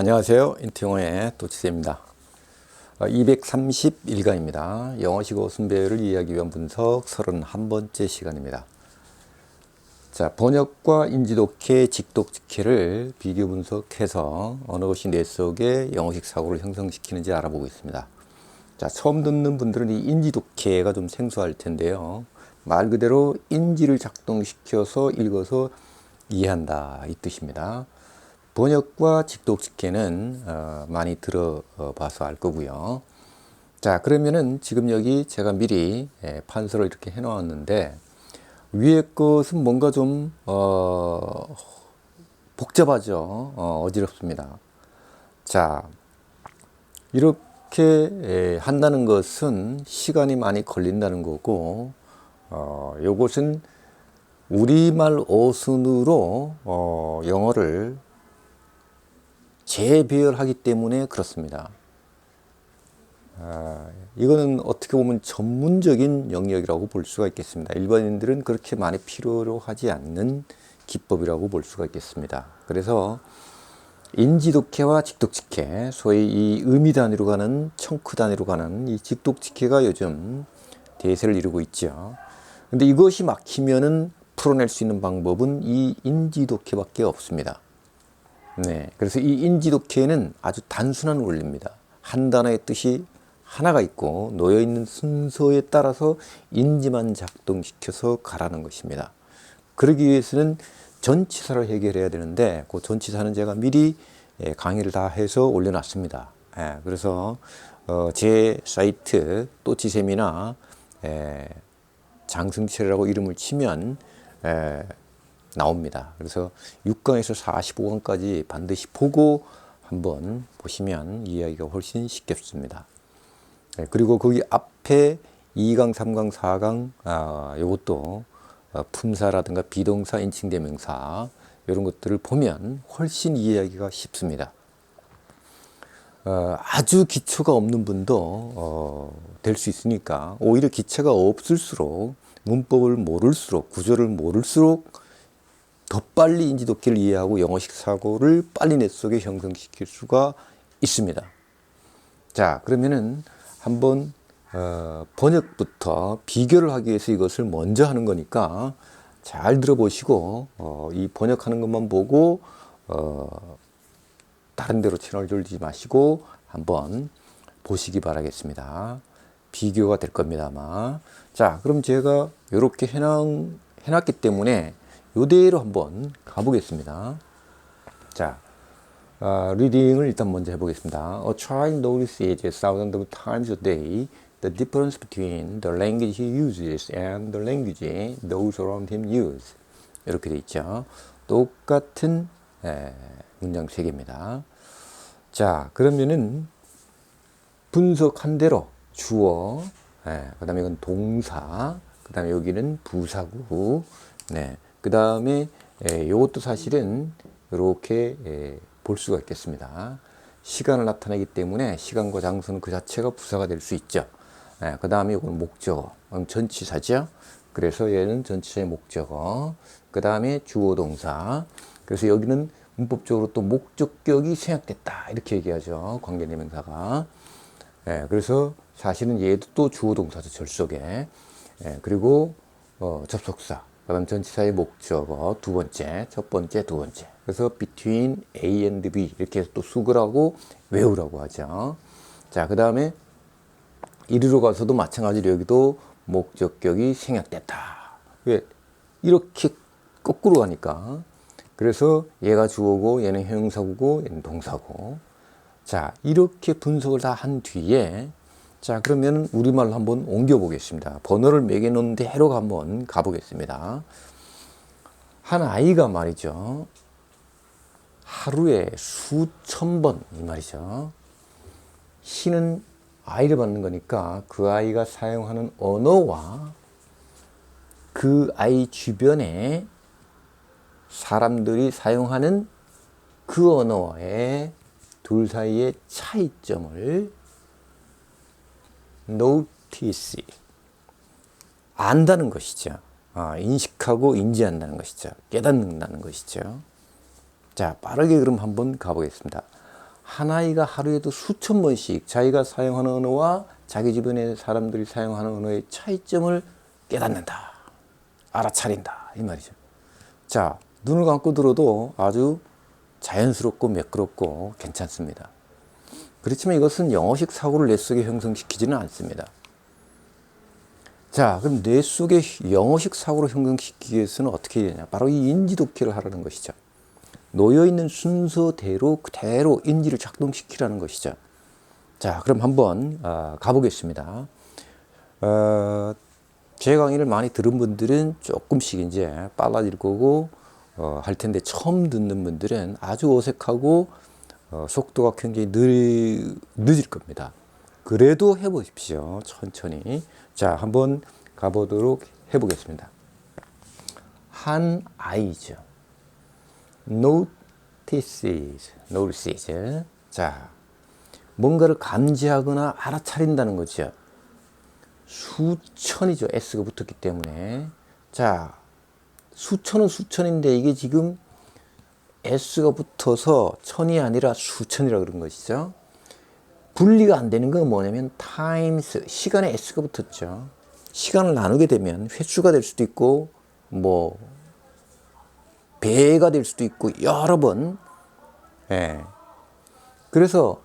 안녕하세요. 인트영어의 또치세입니다. 231강입니다. 영어식어 순배열을 이해하기 위한 분석 31번째 시간입니다. 자, 번역과 인지독해, 직독직해를 비교 분석해서 어느 것이 뇌 속에 영어식 사고를 형성시키는지 알아보고 있습니다. 자, 처음 듣는 분들은 이 인지독해가 좀 생소할 텐데요. 말 그대로 인지를 작동시켜서 읽어서 이해한다, 이 뜻입니다. 번역과 직독직해는 많이 들어봐서 알 거고요. 자, 그러면은 지금 여기 제가 미리 판서를 이렇게 해 놓았는데 위에 것은 뭔가 좀 복잡하죠. 어지럽습니다. 자, 이렇게 한다는 것은 시간이 많이 걸린다는 거고, 요것은 우리말 어순으로 영어를 재배열하기 때문에 그렇습니다. 이거는 어떻게 보면 전문적인 영역이라고 볼 수가 있겠습니다. 일반인들은 그렇게 많이 필요로 하지 않는 기법이라고 볼 수가 있겠습니다. 그래서 인지독해와 직독직해, 소위 이 의미 단위로 가는, 청크 단위로 가는 이 직독직해가 요즘 대세를 이루고 있죠. 근데 이것이 막히면은 풀어낼 수 있는 방법은 이 인지독해밖에 없습니다. 네, 그래서 이 인지독해는 아주 단순한 원리입니다. 한 단어의 뜻이 하나가 있고 놓여있는 순서에 따라서 인지만 작동시켜서 가라는 것입니다. 그러기 위해서는 전치사를 해결해야 되는데 그 전치사는 제가 미리 강의를 다 해서 올려놨습니다. 그래서 제 사이트 또치셈이나 장승철이라고 이름을 치면 나옵니다. 그래서 6강에서 45강까지 반드시 보고 한번 보시면 이해하기가 훨씬 쉽겠습니다. 그리고 거기 앞에 2강, 3강, 4강 요것도 품사라든가 비동사, 인칭대명사 이런 것들을 보면 훨씬 이해하기가 쉽습니다. 아주 기초가 없는 분도 될 수 있으니까 오히려 기초가 없을수록 문법을 모를수록 구조를 모를수록 더 빨리 인지독해를 이해하고 영어식 사고를 빨리 뇌 속에 형성시킬 수가 있습니다. 자, 그러면은 한번 번역부터 비교를 하기 위해서 이것을 먼저 하는 거니까 잘 들어보시고 이 번역하는 것만 보고 다른 데로 채널 돌리지 마시고 한번 보시기 바라겠습니다. 비교가 될 겁니다, 아마. 자, 그럼 제가 이렇게 해놨기 때문에 이대로 한번 가보겠습니다. 자, 리딩을 일단 먼저 해보겠습니다. A child notices thousands of times a day the difference between the language he uses and the language those around him use. 이렇게 돼 있죠. 똑같은 문장 3개입니다. 자, 그러면은 분석한 대로 주어, 그 다음에 이건 동사, 그 다음에 여기는 부사구, 그 다음에 이것도 사실은 이렇게 볼 수가 있겠습니다. 시간을 나타내기 때문에 시간과 장소는 그 자체가 부사가 될 수 있죠. 그 다음에 이건 목적어, 전치사죠. 그래서 얘는 전치사의 목적어. 그 다음에 주어 동사. 그래서 여기는 문법적으로 또 목적격이 생략됐다 이렇게 얘기하죠. 관계대명사가. 그래서 사실은 얘도 또 주어 동사죠. 절속에. 그리고 접속사. 그 다음 전치사의 목적어 두 번째, 첫 번째, 두 번째. 그래서 between A and B 이렇게 해서 또 수거라고 외우라고 하죠. 자, 그 다음에 이리로 가서도 마찬가지로 여기도 목적격이 생략됐다. 왜? 이렇게 거꾸로 가니까. 그래서 얘가 주어고 얘는 형용사고 얘는 동사고. 자, 이렇게 분석을 다 한 뒤에 자, 그러면 우리말로 한번 옮겨 보겠습니다. 번호를 매겨 놓은 대로 한번 가보겠습니다. 한 아이가 말이죠. 하루에 수천 번, 이 말이죠. 시는 아이를 받는 거니까 그 아이가 사용하는 언어와 그 아이 주변에 사람들이 사용하는 그 언어의 둘 사이의 차이점을 notice, 안다는 것이죠. 인식하고 인지한다는 것이죠. 깨닫는다는 것이죠. 자, 빠르게 그럼 한번 가보겠습니다. 한 아이가 하루에도 수천 번씩 자기가 사용하는 언어와 자기 주변의 사람들이 사용하는 언어의 차이점을 깨닫는다. 알아차린다. 이 말이죠. 자, 눈을 감고 들어도 아주 자연스럽고 매끄럽고 괜찮습니다. 그렇지만 이것은 영어식 사고를 뇌 속에 형성시키지는 않습니다. 자, 그럼 뇌 속에 영어식 사고를 형성시키기 위해서는 어떻게 해야 되냐? 바로 이 인지독해를 하라는 것이죠. 놓여있는 순서대로 그대로 인지를 작동시키라는 것이죠. 자, 그럼 한번 가보겠습니다. 제 강의를 많이 들은 분들은 조금씩 이제 빨라질 거고 할 텐데, 처음 듣는 분들은 아주 어색하고 속도가 굉장히 늦을 겁니다. 그래도 해보십시오. 천천히. 자, 한번 가보도록 해보겠습니다. 한 아이죠. notices. 자, 뭔가를 감지하거나 알아차린다는 거죠. 수천이죠. S가 붙었기 때문에. 자, 수천은 수천인데 이게 지금 S가 붙어서 천이 아니라 수천이라 그런 것이죠. 분리가 안 되는 건 뭐냐면 times, 시간에 S가 붙었죠. 시간을 나누게 되면 횟수가 될 수도 있고 뭐 배가 될 수도 있고 여러 번. 예. 그래서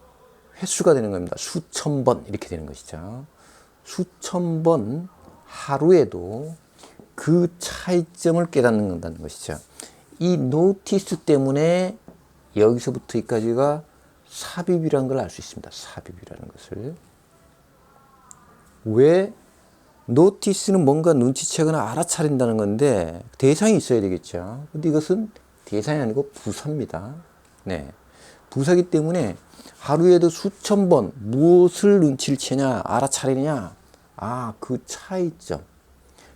횟수가 되는 겁니다. 수천 번 이렇게 되는 것이죠. 수천 번 하루에도 그 차이점을 깨닫는다는 것이죠. 이 노티스 때문에 여기서부터 여기까지가 삽입이라는 걸 알 수 있습니다. 삽입이라는 것을. 왜? 노티스는 뭔가 눈치채거나 알아차린다는 건데 대상이 있어야 되겠죠. 근데 이것은 대상이 아니고 부사입니다. 네. 부사기 때문에 하루에도 수천 번 무엇을 눈치를 채냐, 알아차리냐? 아, 그 차이점.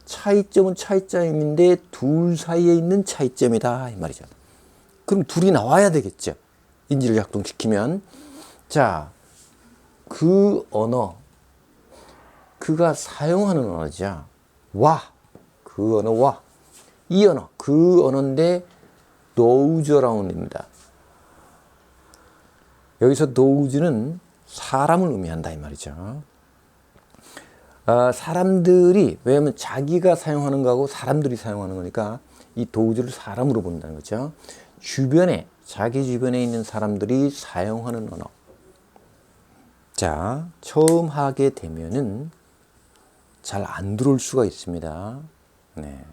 차이점은 차이점인데 둘 사이에 있는 차이점이다. 이 말이죠. 그럼 둘이 나와야 되겠죠. 인지를 작동시키면. 자, 그 언어. 그가 사용하는 언어죠. 와. 그 언어와 이 언어. 그 언어인데 thouse라는 언어입니다. 여기서 thouse는 사람을 의미한다 이 말이죠. 사람들이, 왜냐하면 자기가 사용하는 거하고 사람들이 사용하는 거니까 이 thouse를 사람으로 본다는 거죠. 주변에, 자기 주변에 있는 사람들이 사용하는 언어. 자, 처음 하게 되면은 잘 안 들어올 수가 있습니다. 네.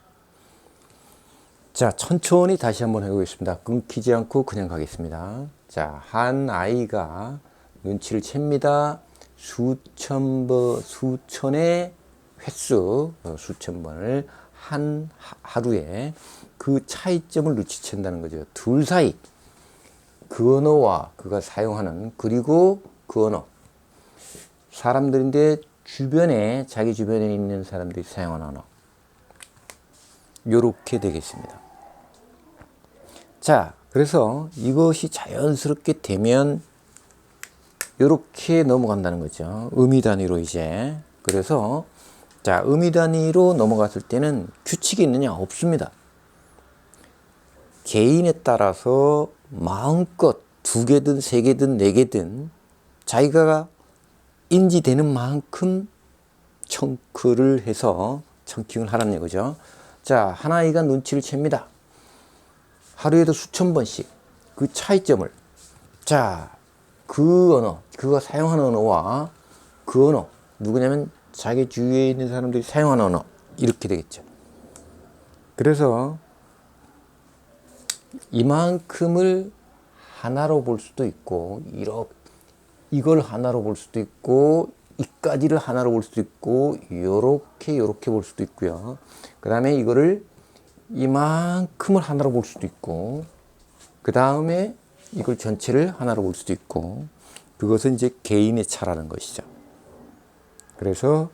자, 천천히 다시 한번 해보겠습니다. 끊기지 않고 그냥 가겠습니다. 자, 한 아이가 눈치를 챕니다. 수천의 횟수, 수천 번을 한 하루에 그 차이점을 눈치챈다는 거죠. 둘 사이, 그 언어와 그가 사용하는, 그리고 그 언어. 사람들인데 주변에, 자기 주변에 있는 사람들이 사용하는 언어. 요렇게 되겠습니다. 자, 그래서 이것이 자연스럽게 되면 요렇게 넘어간다는 거죠. 의미 단위로 이제. 그래서 자, 의미 단위로 넘어갔을 때는 규칙이 있느냐? 없습니다. 개인에 따라서 마음껏 2개든 3개든 4개든 자기가 인지되는 만큼 청크를 해서 청킹을 하라는 거죠. 자, 한 아이가 눈치를 챕니다. 하루에도 수천 번씩 그 차이점을. 자, 그 언어, 그가 사용하는 언어와 그 언어, 누구냐면 자기 주위에 있는 사람들이 사용하는 언어, 이렇게 되겠죠. 그래서 이만큼을 하나로 볼 수도 있고, 이걸 하나로 볼 수도 있고, 이까지를 하나로 볼 수도 있고, 요렇게 볼 수도 있고요. 그 다음에 이거를 이만큼을 하나로 볼 수도 있고, 그 다음에 이걸 전체를 하나로 볼 수도 있고, 그것은 이제 개인의 차라는 것이죠. 그래서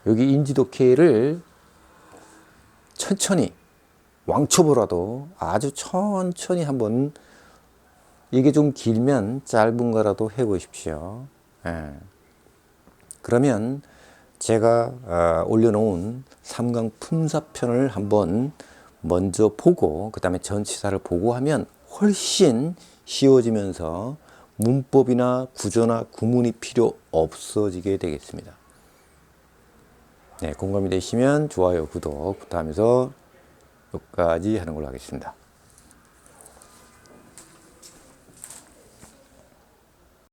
여기 인지독해를 천천히, 왕초보라도 아주 천천히 한번, 이게 좀 길면 짧은 거라도 해보십시오. 예. 그러면 제가 올려놓은 3강 품사편을 한번 먼저 보고 그 다음에 전치사를 보고 하면 훨씬 쉬워지면서 문법이나 구조나 구문이 필요 없어지게 되겠습니다. 네, 공감이 되시면 좋아요, 구독부터 하면서 여기까지 하는 걸로 하겠습니다.